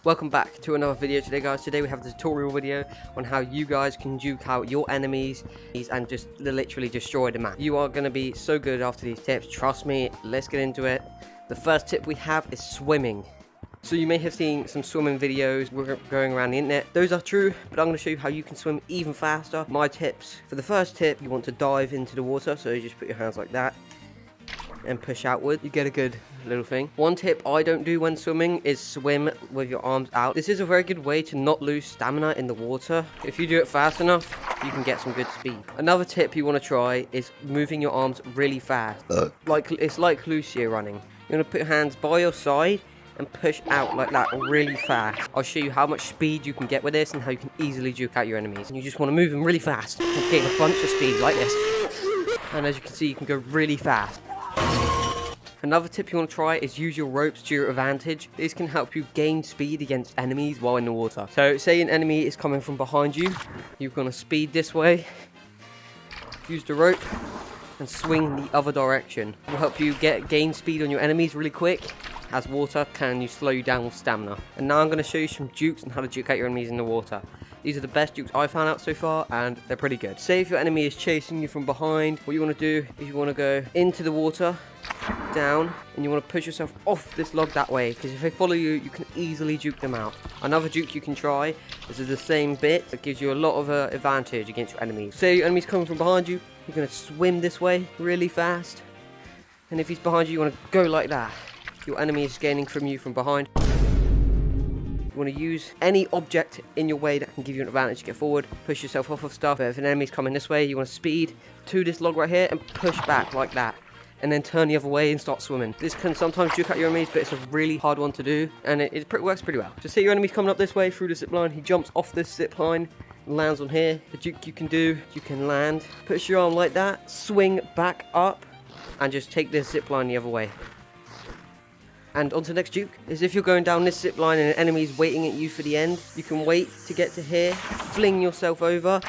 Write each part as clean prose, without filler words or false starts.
Welcome back to another video today, guys. Today we have a tutorial video on how you guys can juke out your enemies and just literally destroy the map. You are going to be so good after these tips, trust me. Let's get into it. The first tip we have is swimming. So you may have seen some swimming videos going around the internet. Those are true, but I'm going to show you how you can swim even faster. My tips. For the first tip, you want to dive into the water, so you just put your hands like that and push outward. You get a good little thing. One tip I don't do when swimming is swim with your arms out. This is a very good way to not lose stamina in the water. If you do it fast enough, you can get some good speed. Another tip you want to try is moving your arms really fast. It's like Lucio running. You want to put your hands by your side and push out like that really fast. I'll show you how much speed you can get with this and how you can easily juke out your enemies. And you just want to move them really fast and gain a bunch of speed like this. And as you can see, you can go really fast. Another tip you want to try is use your ropes to your advantage. This can help you gain speed against enemies while in the water. So say an enemy is coming from behind you, you're going to speed this way, use the rope and swing the other direction. It will help you gain speed on your enemies really quick, as water can slow you down with stamina. And now I'm going to show you some jukes on how to juke out your enemies in the water. These are the best jukes I found out so far, and they're pretty good. Say if your enemy is chasing you from behind, what you want to do is you want to go into the water, down, and you want to push yourself off this log that way, because if they follow you, you can easily juke them out. Another juke you can try is the same bit that gives you a lot of advantage against your enemies. Say your enemy's coming from behind you, you're going to swim this way really fast, and if he's behind you, you want to go like that. If your enemy is gaining from you from behind, you want to use any object in your way that can give you an advantage to get forward, push yourself off of stuff. But if an enemy's coming this way, you want to speed to this log right here and push back like that, and then turn the other way and start swimming. This can sometimes juke out your enemies, but it's a really hard one to do, and it works pretty well. So say your enemy's coming up this way through the zip line, he jumps off this zip line and lands on here. The juke you can do, you can land, push your arm like that, swing back up, and just take this zip line the other way. And on to the next juke is if you're going down this zip line and an enemy's waiting at you for the end, you can wait to get to here, fling yourself over,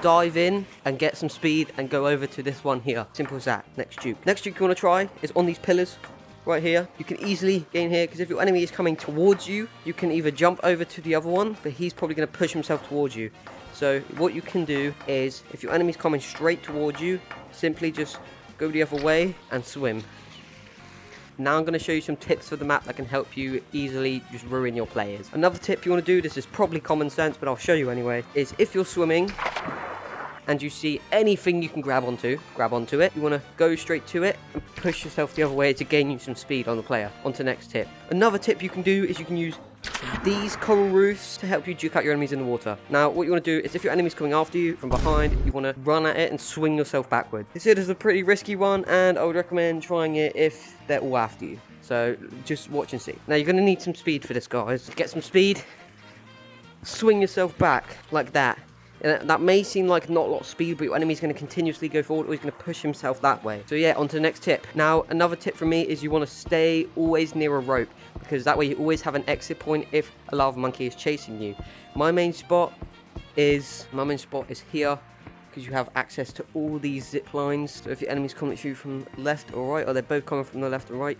dive in and get some speed and go over to this one here. Simple as that. Next juke. Next juke you want to try is on these pillars right here. You can easily gain here because if your enemy is coming towards you, you can either jump over to the other one, but he's probably going to push himself towards you. So what you can do is if your enemy's coming straight towards you, simply just go the other way and swim. Now I'm going to show you some tips for the map that can help you easily just ruin your players. Another tip you want to do, this is probably common sense, but I'll show you anyway, is if you're swimming and you see anything you can grab onto it. You want to go straight to it and push yourself the other way to gain you some speed on the player. On to the next tip. Another tip you can do is you can use these coral reefs to help you juke out your enemies in the water. Now what you want to do is if your enemy's coming after you from behind, you want to run at it and swing yourself backward. This is a pretty risky one, and I would recommend trying it if they're all after you. So just watch and see. Now you're going to need some speed for this, guys. Get some speed, swing yourself back like that. And that may seem like not a lot of speed, but your enemy's going to continuously go forward, or he's going to push himself that way. So yeah, on to the next tip. Now, another tip from me is you want to stay always near a rope, because that way you always have an exit point if a lava monkey is chasing you. My main spot is here, because you have access to all these zip lines. So if your enemy's coming at you from left or right, or they're both coming from the left or right,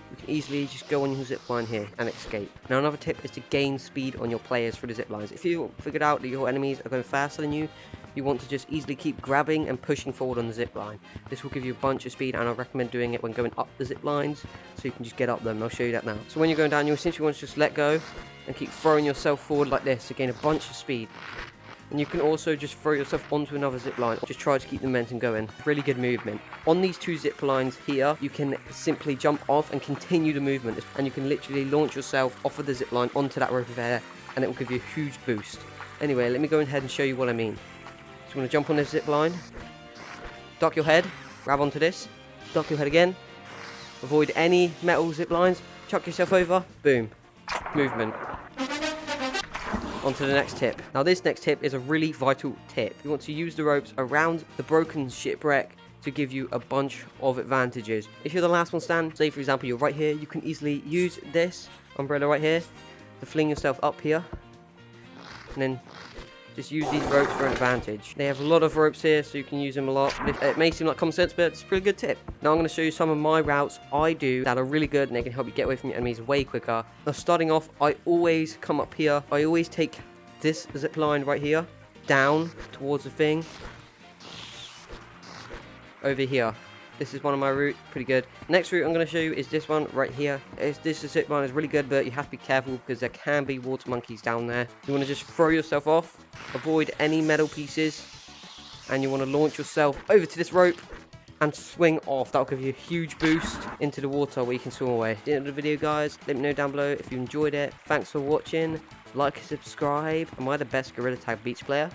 you can easily just go on your zip line here and escape. Now another tip is to gain speed on your players through the zip lines. If you figured out that your enemies are going faster than you, you want to just easily keep grabbing and pushing forward on the zip line. This will give you a bunch of speed, and I recommend doing it when going up the zip lines, so you can just get up them. I'll show you that now. So when you're going down, you essentially want to just let go and keep throwing yourself forward like this to gain a bunch of speed. And you can also just throw yourself onto another zip line. Just try to keep the momentum going. Really good movement. On these two zip lines here, you can simply jump off and continue the movement. And you can literally launch yourself off of the zip line onto that rope of air, and it will give you a huge boost. Anyway, let me go ahead and show you what I mean. So you want to jump on this zip line, duck your head, grab onto this, duck your head again, avoid any metal zip lines, chuck yourself over, boom, movement. On to the next tip. Now this next tip is a really vital tip. You want to use the ropes around the broken shipwreck to give you a bunch of advantages. If you're the last one standing, say for example you're right here, you can easily use this umbrella right here to fling yourself up here, and then just use these ropes for an advantage. They have a lot of ropes here, so you can use them a lot. It may seem like common sense, but it's a pretty good tip. Now I'm going to show you some of my routes I do that are really good, and they can help you get away from your enemies way quicker. Now starting off, I always come up here. I always take this zip line right here, down towards the thing, over here. This is one of my routes, pretty good. Next route I'm going to show you is this one right here. This zip line is really good, but you have to be careful because there can be water monkeys down there. You want to just throw yourself off, avoid any metal pieces, and you want to launch yourself over to this rope and swing off. That'll give you a huge boost into the water where you can swim away. At the end of the video, guys, let me know down below if you enjoyed it. Thanks for watching. Like and subscribe. Am I the best Gorilla Tag Beach player?